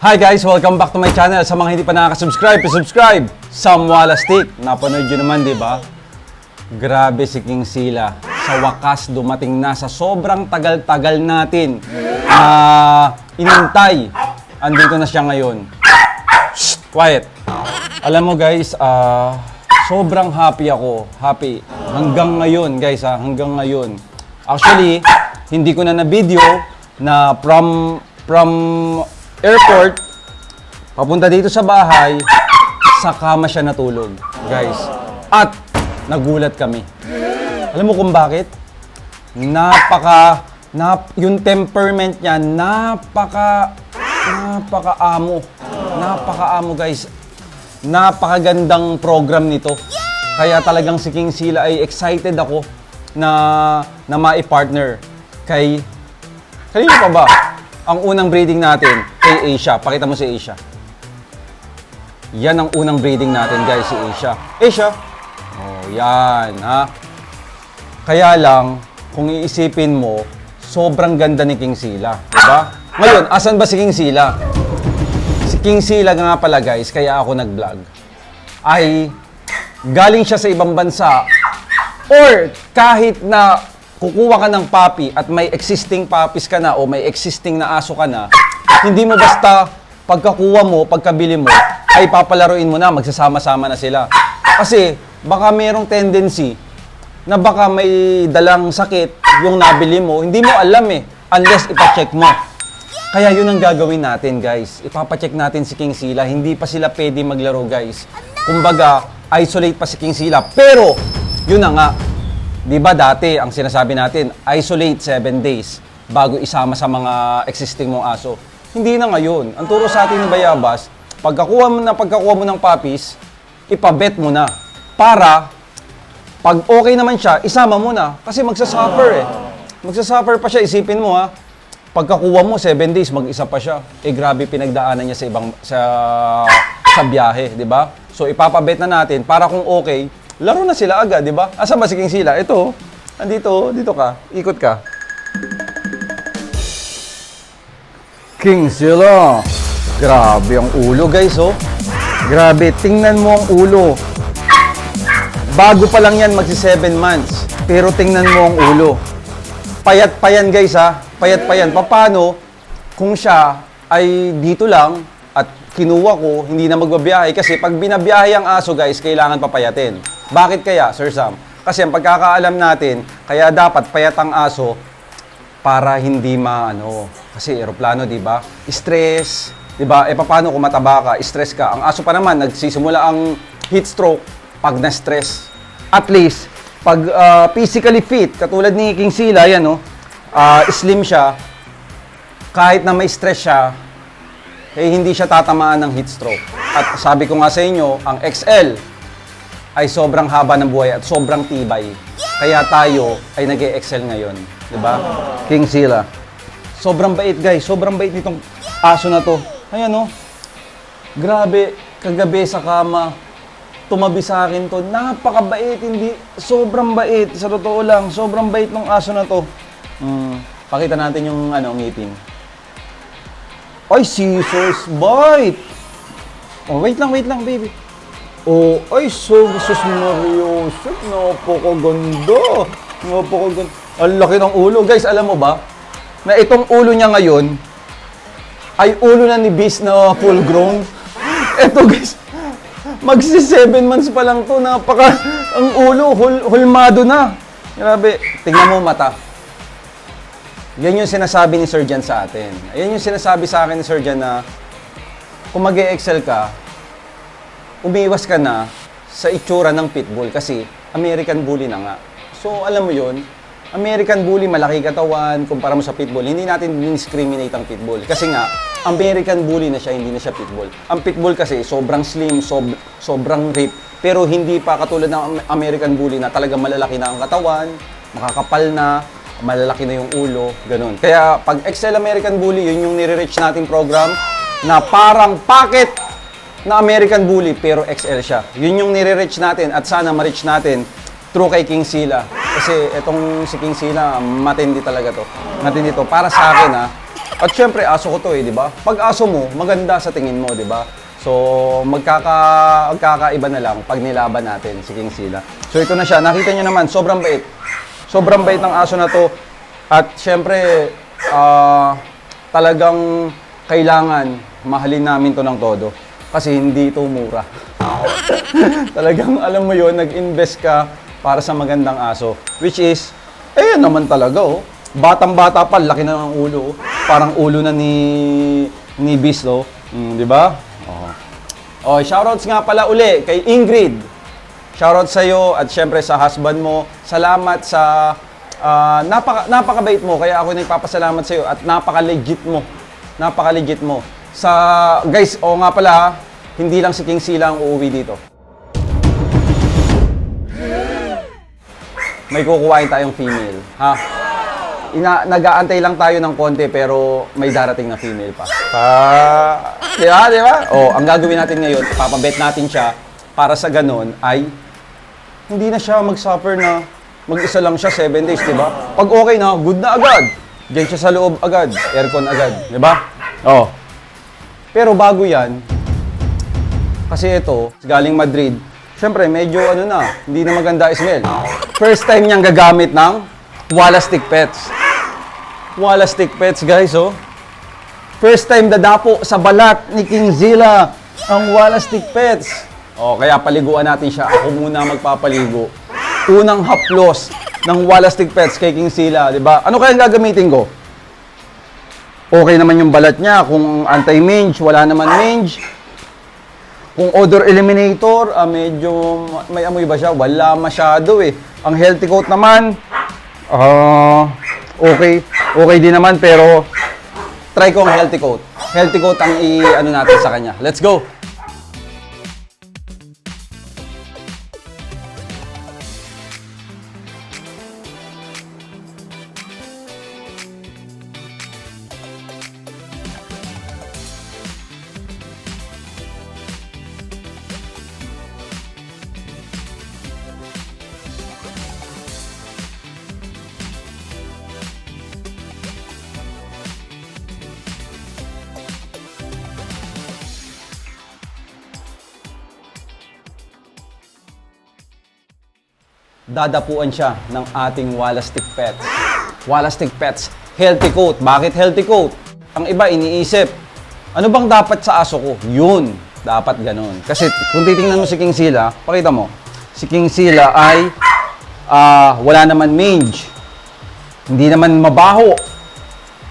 Hi guys! Welcome back to my channel. Sa mga hindi pa nakaka-subscribe, subscribe! Sam Walastik. Napanood nyo naman, di ba? Grabe si King Sila. Sa wakas, dumating na sa sobrang tagal-tagal natin na inintay. Andito na siya ngayon. Shh! Quiet! Alam mo guys, sobrang happy ako. Happy. Hanggang ngayon guys, hanggang ngayon. Actually, hindi ko na na-video na from airport, papunta dito sa bahay, sa kama siya natulog, guys. At nagulat kami. Alam mo kung bakit? Yung temperament niya, napaka-amo, guys. Napakagandang program nito. Kaya talagang si King Sila ay excited ako na mai-partner kay... Kanino pa ba? Ang unang breeding natin kay Asia. Pakita mo si Asia. Yan ang unang breeding natin, guys, si Asia. Asia! Oh, yan, ha? Kaya lang, kung iisipin mo, sobrang ganda ni King Sila. Diba? Ngayon, asan ba si King Sila? Si King Sila nga pala, guys, kaya ako nag-vlog, ay galing siya sa ibang bansa or kahit na kukuha ka ng puppy at may existing puppies ka na o may existing na aso ka na, hindi mo basta pagkakuha mo, pagkabili mo, ay papalaruin mo na, magsasama-sama na sila. Kasi baka mayroong tendency na baka may dalang sakit yung nabili mo, hindi mo alam unless ipacheck mo. Kaya yun ang gagawin natin, guys. Ipapacheck natin si King Sila, hindi pa sila pwede maglaro, guys. Kumbaga, isolate pa si King Sila. Pero, yun na nga, di ba dati, ang sinasabi natin, isolate 7 days bago isama sa mga existing mong aso. Hindi na ngayon. Ang turo sa atin ni Bayabas, pagkakuha mo ng puppies, ipabet mo na. Para, pag okay naman siya, isama mo na. Kasi magsasuffer Magsasuffer pa siya, isipin mo pagkakuha mo, 7 days, mag-isa pa siya. Grabe pinagdaanan niya sa biyahe, di ba? So, ipapabet na natin para kung okay, laro na sila agad, di ba? Asa ba si King Sila? Ito, andito, dito ka, ikot ka. King Sila. Grabe ang ulo, guys, Grabe, tingnan mo ang ulo. Bago pa lang yan, magsi 7 months. Pero tingnan mo ang ulo. Payat pa yan, guys, Payat pa yan. Paano kung siya ay dito lang at kinuha ko, hindi na magbabiyahe? Kasi pag binabiyahe ang aso, guys, kailangan papayatin. Bakit kaya, Sir Sam? Kasi ang pagkakaalam natin, kaya dapat payat ang aso para hindi kasi eroplano, di ba? Stress, di ba? Paano kung mataba ka, stress ka? Ang aso pa naman, nagsisimula ang heat stroke pag na-stress. At least, pag physically fit, katulad ni King Sila, yan, slim siya, kahit na may stress siya, hindi siya tatamaan ng heat stroke. At sabi ko nga sa inyo, ang XL ay sobrang haba ng buhay at sobrang tibay. Kaya tayo ay nag-e-excel ngayon. Diba? King Sila. Sobrang bait, guys. Sobrang bait nitong aso na to. Ayan, Grabe. Kagabi sa kama, tumabi sa akin to. Napakabait. Sobrang bait. Sa totoo lang, sobrang bait ng aso na to. Pakita natin yung ngipin. Ay, scissors bite! Oh, wait lang, baby. Oh, ay, sus Mario. Napakaganda. Ang laki ng ulo. Guys, alam mo ba, na itong ulo niya ngayon, ay ulo na ni Beast na full grown. Eto, guys, magsi 7 months pa lang to. Ang ulo, hulmado na. Grabe. Tingnan mo mata. Yan yung sinasabi ni Sir Jan sa atin. Yan yung sinasabi sa akin ni Sir Jan na kung mag-e-excel ka, umiwas ka na sa itsura ng pitbull kasi American Bully na nga. So, alam mo yun, American Bully, malaki katawan, kumpara mo sa pitbull. Hindi natin discriminate ang pitbull. Kasi nga, American Bully na siya, hindi na siya pitbull. Ang pitbull kasi, sobrang slim, sobrang rip, pero hindi pa katulad ng American Bully na talagang malalaki na ang katawan, makakapal na, malalaki na yung ulo, ganun. Kaya pag XL American Bully, yun yung nire-reach nating program na parang packet na American Bully pero XL siya. Yun yung nire-reach natin at sana ma-reach natin through kay King Sila. Kasi itong si King Sila, matindi talaga to. Matindi to. Para sa akin At syempre, aso ko to eh, di ba? Pag aso mo, maganda sa tingin mo, di ba? So, magkakaiba na lang pag nilaban natin si King Sila. So, ito na siya. Nakita niyo naman, sobrang bait. Sobrang bait ng aso na to. At syempre, talagang kailangan mahalin namin to ng todo. Kasi hindi ito mura. Talagang, alam mo yon, nag-invest ka para sa magandang aso. Which is, yan naman talaga, oh. Batang-bata pa, laki na ng ulo. Oh. Parang ulo na ni Beast, oh. Di ba? Oh, shoutouts nga pala uli kay Ingrid. Shoutouts sa iyo at syempre sa husband mo. Salamat sa napakabait mo kaya ako nagpapasalamat sa iyo at napaka-legit mo. Napaka-legit mo. Sa guys, nga pala, hindi lang si King Sila ang uuwi dito. May kukuhain tayong female, ha? Nag-aantay lang tayo ng konti pero may darating na female pa. Di ba? Di ba? Ang gagawin natin ngayon, ipapabet natin siya para sa ganun ay hindi na siya mag-suffer na mag-isa lang siya 7 days, di ba? Pag okay na, good na agad. Diyan siya sa loob agad, aircon agad, di ba? Pero bago yan, kasi ito, galing Madrid, syempre medyo hindi na maganda smell. First time niyang gagamit ng Wallastick Pets. Wallastick Pets, guys, oh. First time dadapo sa balat ni King Zilla ang Wallastick Pets. Kaya paliguan natin siya. Ako muna magpapaligo. Unang haplos ng Wallastick Pets kay King Zilla, di ba? Ano kaya gagamitin ko? Okay naman yung balat niya. Kung anti-mange, wala naman mange. Kung odor eliminator, medyo may amoy ba siya? Wala masyado eh. Ang healthy coat naman, okay. Okay din naman pero try ko ang healthy coat. Healthy coat ang natin sa kanya. Let's go! Dadapuan siya ng ating Wallastick Pets. Wallastick Pets, healthy coat. Bakit healthy coat? Ang iba iniisip, ano bang dapat sa aso ko? Yun, dapat ganun. Kasi kung titingnan mo si King Sila, pakita mo, si King Sila ay wala naman mange. Hindi naman mabaho.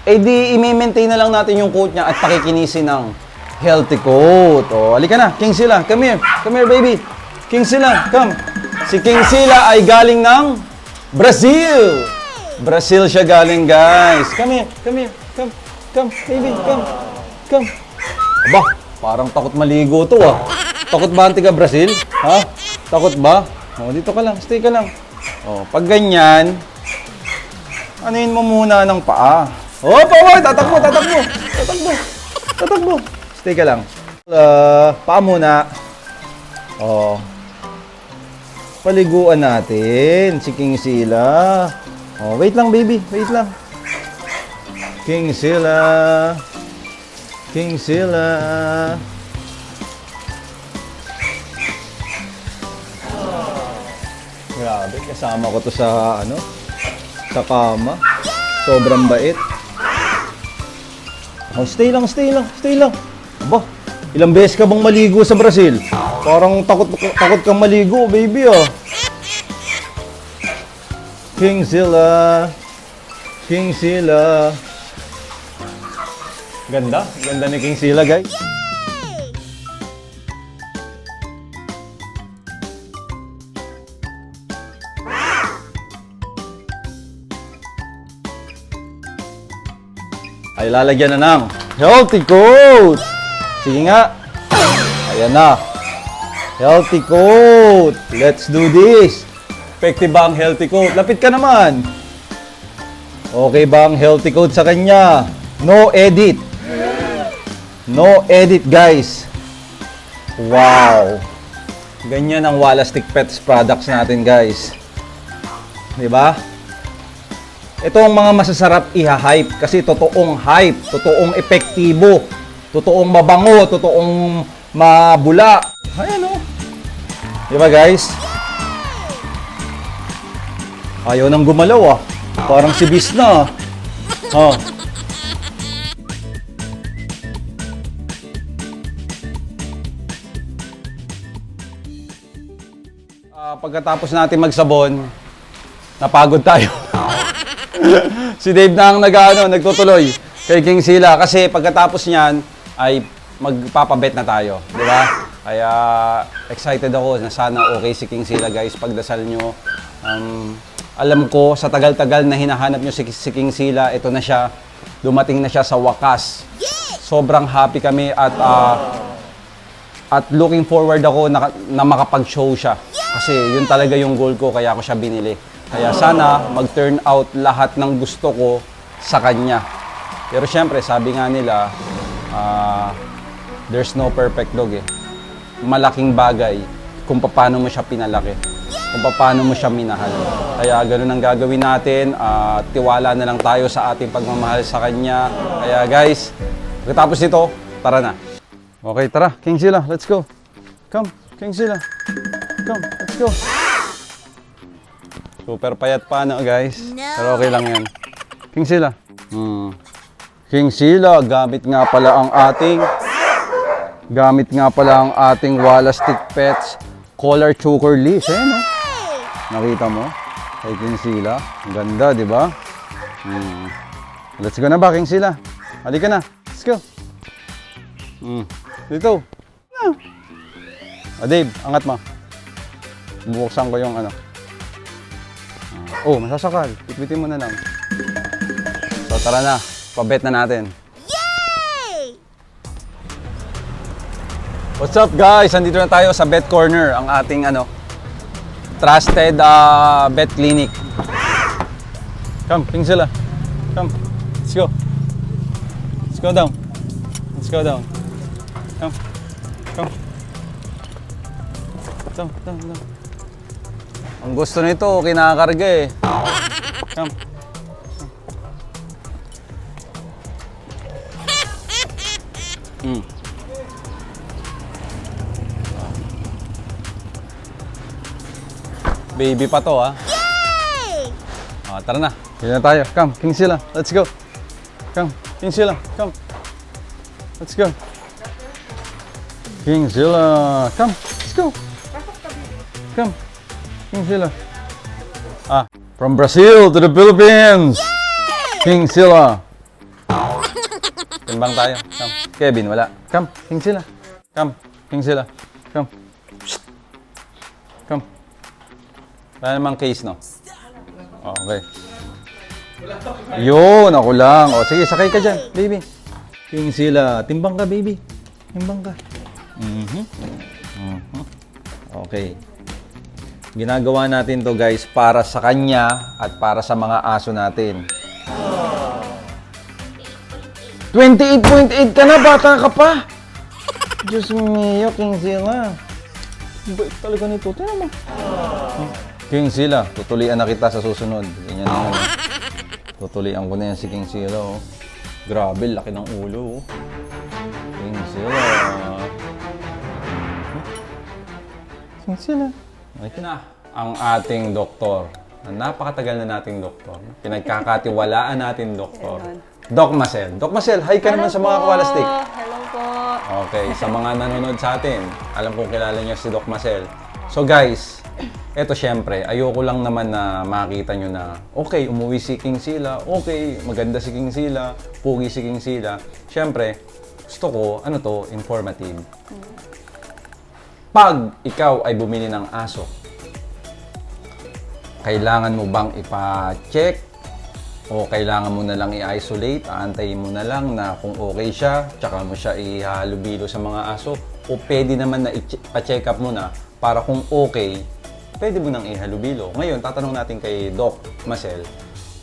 Di i-maintain na lang natin yung coat niya at pakikinisin ng healthy coat. Halika na, King Sila, come here. Come here, baby. King Sila, come. Si King Sila ay galing ng Brazil. Brazil siya galing, guys. Come here, come here. Come, baby, come. Aba, parang takot maligo to ah. Takot ba ang tiga Brazil? Ha? Takot ba? Dito ka lang, stay ka lang. Pag ganyan, anuin mo muna ng paa. Tatakbo. Stay ka lang. Paa muna. Paliguan natin si King Sila. Wait lang, baby. Wait lang. King Sila. Grabe, kasama ko to sa sa kama. Sobrang bait. Stay lang. Aba, ilang beses ka bang maligo sa Brazil? Parang takot kang maligo, baby, ah. King Sila. Ganda ni King Sila, guys. Ay, lalagyan na ng healthy coat. Sige nga. Ayan na. Healthy coat. Let's do this. Effective ba ang healthy coat? Lapit ka naman. Okay ba ang healthy coat sa kanya? No edit. No edit, guys. Wow. Ganyan ang Wallastick Pets products natin, guys. Diba? Ito ang mga masasarap iha-hype kasi totoong hype, totoong epektibo, totoong mabango, totoong mabula. Ayan o. Diba guys? Ayaw nang gumalaw ah. Parang si Bis na. Oh. Pagkatapos natin magsabon, napagod tayo. Si Dave na ang nagtutuloy kay King Sila kasi pagkatapos niyan ay magpapabet na tayo, di ba? Kaya excited ako na sana okay si King Sila guys, pagdasal nyo. Alam ko sa tagal-tagal na hinahanap nyo si King Sila, ito na siya, dumating na siya sa wakas. Sobrang happy kami at looking forward ako na makapag-show siya. Kasi yun talaga yung goal ko, kaya ako siya binili. Kaya sana mag-turn out lahat ng gusto ko sa kanya. Pero syempre, sabi nga nila, there's no perfect dog eh. Malaking bagay kung paano mo siya pinalaki, kung paano mo siya minahal. Kaya ganun ang gagawin natin, tiwala na lang tayo sa ating pagmamahal sa kanya. Kaya guys, pagkatapos nito, tara na. Okay, tara, King Sila, let's go. Come, King Sila. Come, let's go. Super payat pa na guys. Pero okay lang yan. King Sila. King Sila, gamit nga pala ang ating Walla Stick Pets Collar Choker Leash. Ayan o. Nakita mo? Kay King Sila. Ang ganda, di ba? Let's go na ba, King Sila? Halika na. Let's go. Dito. Dave, angat mo. Bubuksan ko yung ano. Oh, masasakal. Pitbitin mo na lang. So, tara na. Pabet na natin. Yay! What's up, guys? Andito na tayo sa Bet Corner, ang ating trusted vet clinic. Come, King Sila. Come. Let's go. Let's go down. Let's go down. Come. Come. Down. Ang gusto nito, kinakarga eh. Come. Baby pa to, ha? Yay! Tara na. Yan na tayo. Come, King Sila. Let's go. Come, King Sila. Come. Let's go. King Sila. Come. Let's go. Come. King Sila. From Brazil to the Philippines. Yay! King Sila. Timbang tayo. Come. Kevin, wala. Come, King Sila. Come, King Sila. Come. Come. Wala namang case, no? Okay. Yun, ako lang. O, sige, sakay ka dyan, baby. King Sila. Timbang ka, baby. Timbang ka. Okay. Ginagawa natin to guys para sa kanya at para sa mga aso natin. 28.8 ka na, bata ka pa! Diyos mio, King Sila. Bait talaga nito. Tingnan mo. King Sila, tutulian na kita sa susunod. Ganyan na yan. Tutulian ko na yan si King Sila. Oh. Grabe, laki ng ulo. Oh. King Sila. King Sila. Ito na ang ating doktor. Napakatagal na nating doktor. Pinagkakatiwalaan natin doktor. Doc Marcel. Doc Marcel, hi ka naman sa mga Walla Stick. Hello po. Okay, sa mga nanonood sa atin, alam kong kilala niyo si Doc Marcel. So guys, eto syempre, ayoko lang naman na makita nyo na okay, umuwi si King Sila, okay, maganda si King Sila, pugi si King Sila. Syempre, gusto ko, informative. Pag ikaw ay bumili ng aso, kailangan mo bang ipa-check o kailangan mo na lang i-isolate, aantayin mo na lang na kung okay siya, tsaka mo siya ihalubilo sa mga aso, o pwede naman na ipa-check up mo na para kung okay, pwede mo nang ihalubilo. Ngayon, tatanong natin kay Doc Marcel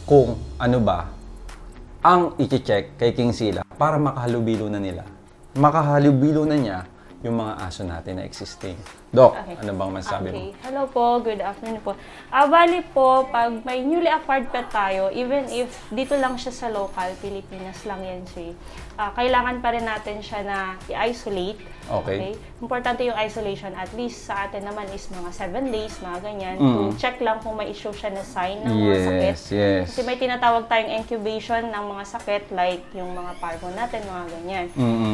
kung ano ba ang i-check kay King Sila para makahalubilo na nila. Makahalubilo na niya yung mga aso natin na existing. Doc, Okay. ano bang masabi mo? Okay. Hello po, good afternoon po. Bali po, pag may newly acquired pet tayo, even if dito lang siya sa local, Pilipinas lang yan siya, kailangan pa rin natin siya na i-isolate. Okay. Importante yung isolation, at least sa atin naman is mga 7 days, mga ganyan. To check lang kung may issue siya na sign ng mga sakit. Yes. Kasi may tinatawag tayong incubation ng mga sakit like yung mga parvo natin, mga ganyan.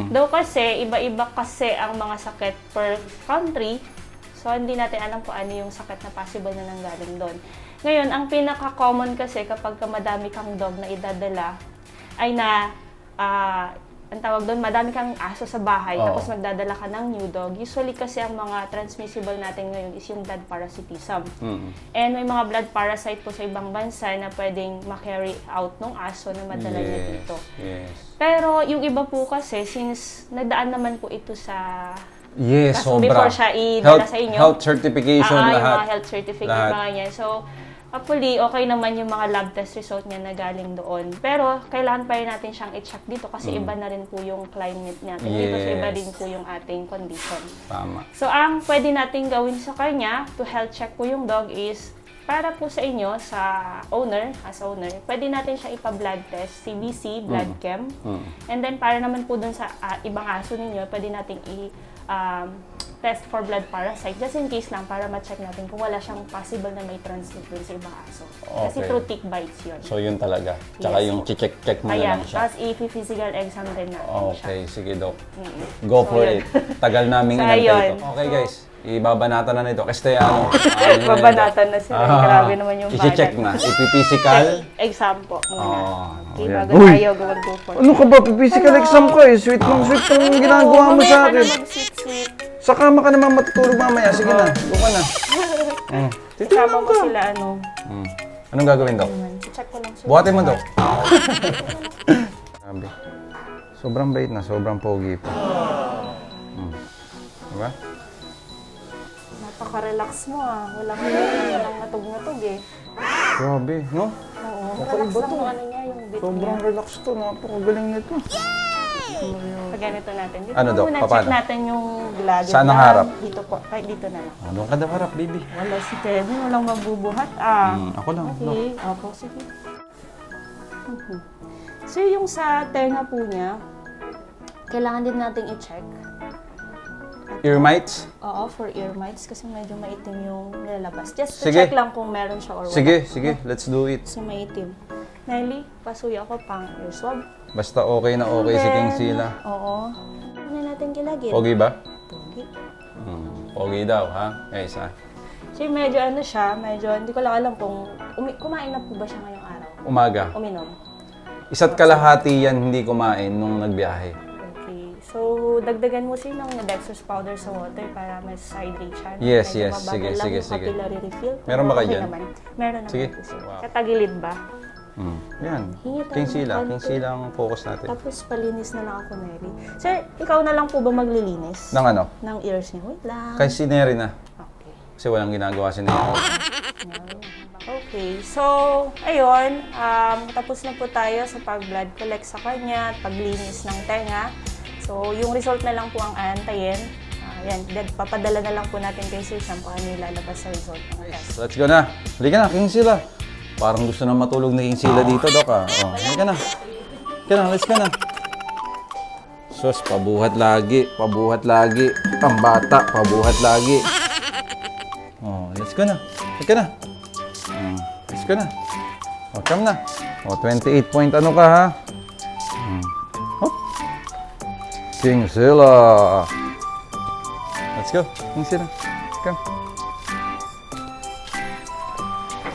Though kasi, iba-iba kasi ang mga sakit per country. So, hindi natin alam kung ano yung sakit na possible na nanggaling doon. Ngayon, ang pinaka-common kasi kapag madami kang dog na idadala, ay na, ang tawag doon, madami kang aso sa bahay, tapos magdadala ka ng new dog. Usually kasi ang mga transmissible natin ngayon is yung blood parasitism. And may mga blood parasite po sa ibang bansa na pwedeng ma-carry out ng aso na madala niya dito. Yes. Pero yung iba po kasi, since nagdaan naman po ito sa Yes, kasi sobra. before siya idala sa inyo, Health certification, yung lahat. mga health certificate, Lahat. mga yan. So, hopefully, okay naman yung mga lab test result niya na galing doon. Pero, kailangan pa rin natin siyang i-check dito kasi iba na rin po yung climate natin. Dito so iba Yes. din po yung ating condition. Tama. So, ang pwede natin gawin sa kanya to health check po yung dog is para po sa inyo, sa owner, as owner, pwede natin siya ipa-blood test, CBC, blood chem. And then, para naman po dun sa ibang aso ninyo, pwede natin test for blood parasite just in case lang para ma-check natin kung wala siyang possible na may transmit dun sa ibang aso. Kasi Okay. through tick bites yun. So, yun talaga. Tsaka Yes. yung check mo na Ayan, lang siya. tapos i-physical exam din natin siya. Okay, sige, Doc. Go for yun. it. Tagal naming So, inantay ayun. ito. Okay, guys. Ibabanatan na nito. Kasi ano, Babanatan na sila. Grabe naman yung i-check na. Ipiphysical. Exam po muna. Okay, ayan. bago Uy! tayo go for Ano ka ba? Physical exam ka eh. Sweet ng ginagawa mo sa akin. Sweet. Sa kama ka naman matutulog mamaya. Sige na. Doon ka na. Kasama mo sila, ano. Anong gagawin, Doc? Check ko lang sila. Buhatin mo, Doc. Grabe. Sobrang bait na. Sobrang pogi pa. Diba? Napaka-relax mo walang natog-natog eh. Grabe, no? Oo, relax lang yung ano niya, yung bit Sobrang niya. relax to. Napakagaling nito. Pag ganito natin. Dito Ano, Doc? muna, Paano? check natin yung blood. Saan ang harap? Dito po. Kahit dito na lang. Doon ka daw harap, baby. Wala si Kevin, walang mabubuhat Ako lang. Doc. Okay, opo, sige. So yung sa tenga po niya, kailangan din nating i-check. Ear mites? Oo, for ear mites kasi medyo maitim yung nilalabas. Just to Sige. check lang kung meron siya or wala. Sige. Let's do it. Kasi maitim. Nelly, pasuya ko pang ear swab. Basta okay na okay si King Sila. Oo. Ano natin kilagin? Pogi ba? Pogi. Pogi daw, ha? Guys, ha? So medyo ano siya, medyo hindi ko lang alam kung kumain na po ba siya ngayong araw? Umaga. Uminom. Isa't kalahati yan hindi kumain nung nagbiyahe. Okay. So, dagdagan mo siya ng dextrose powder sa water para mas hydrate siya. Yes, Medyo yes. mabagal Sige, lang sige, yung sige. capillary refill. Meron ba Pero kayo dyan? naman. Meron naman Sige. po siya. Wow. Katagilid ba? Yan. Hingi tayo King ng Sila. konti. King Sila ang focus natin. Tapos palinis na lang ako, Nelly. Sir, ikaw na lang po ba maglilinis? Nang ano? Ng ears niya. Wait lang. Kay si Neri na. Okay. Kasi walang ginagawa si Neri. Okay, so, ayun, tapos na po tayo sa pag-blood collect sa kanya at paglinis ng tenga. So, yung result na lang po ang aantayin. Yan, papadala na lang po natin kay Sir Sam kung ano yung lalabas sa result ng test. Let's go na. Halika na, King Sila. Parang gusto na matulog na King Sila dito, Doc, ha? Oh, halika na. Halika na, let's go na. Sus, pabuhat lagi. Pabuhat lagi. Ang bata, pabuhat lagi. Oh, let's go na. Halika na. Let's go na. Oh, come na. Oh, 28 point ano ka, ha? Hop. King Sila. Let's go. King Sila. Come.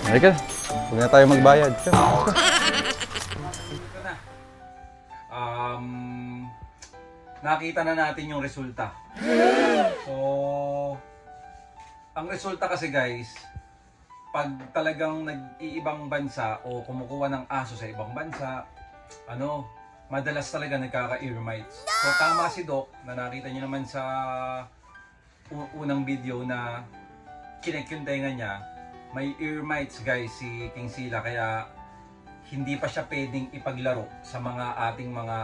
Halika. Huwag na tayo magbayad. Come, let's go. Nakita na natin yung resulta. So, ang resulta kasi guys, pag talagang nag-iibang bansa o kumukuha ng aso sa ibang bansa, madalas talaga nagkaka-ear mites. So, tama si Doc na nakita niyo naman sa unang video na kinek yung tenga niya, may ear mites guys si King Sila, kaya hindi pa siya pwedeng ipaglaro sa mga ating mga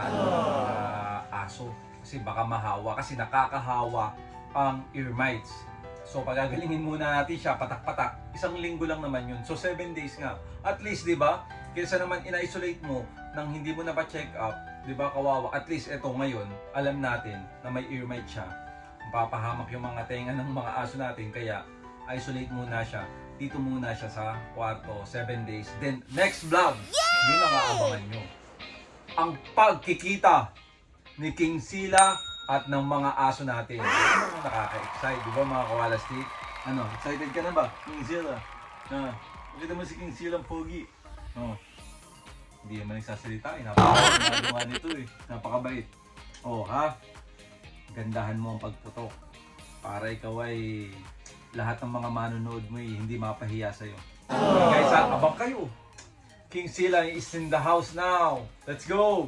aso. Kasi baka mahawa, kasi nakakahawa ang ear mites. So pagagalingin muna natin siya, patak-patak. 1 linggo lang naman yun. So 7 days nga. At least, di ba? Kaysa naman ina-isolate mo nang hindi mo na pa-check up, di ba, kawawa. At least ito ngayon, alam natin na may ear mite siya. Papahamak yung mga tenga ng mga aso natin. Kaya isolate muna siya. Dito muna siya sa kwarto, 7 days. Then next vlog, yun ang aabangan nyo. Ang pagkikita ni King Sila at ng mga aso natin. Ano ang nakaka-excite, di ba mga kawalastik? Ano, excited ka na ba, King Sila? Makita mo si King Sila ang pogi. Hindi naman nagsasalita eh. Napakagawa nito eh. Napakabait. Ha? Gandahan mo ang pagputok. Para ikaw ay lahat ng mga manonood mo eh, hindi mapahiya sa'yo. Okay, guys, abang kayo. King Sila is in the house now. Let's go!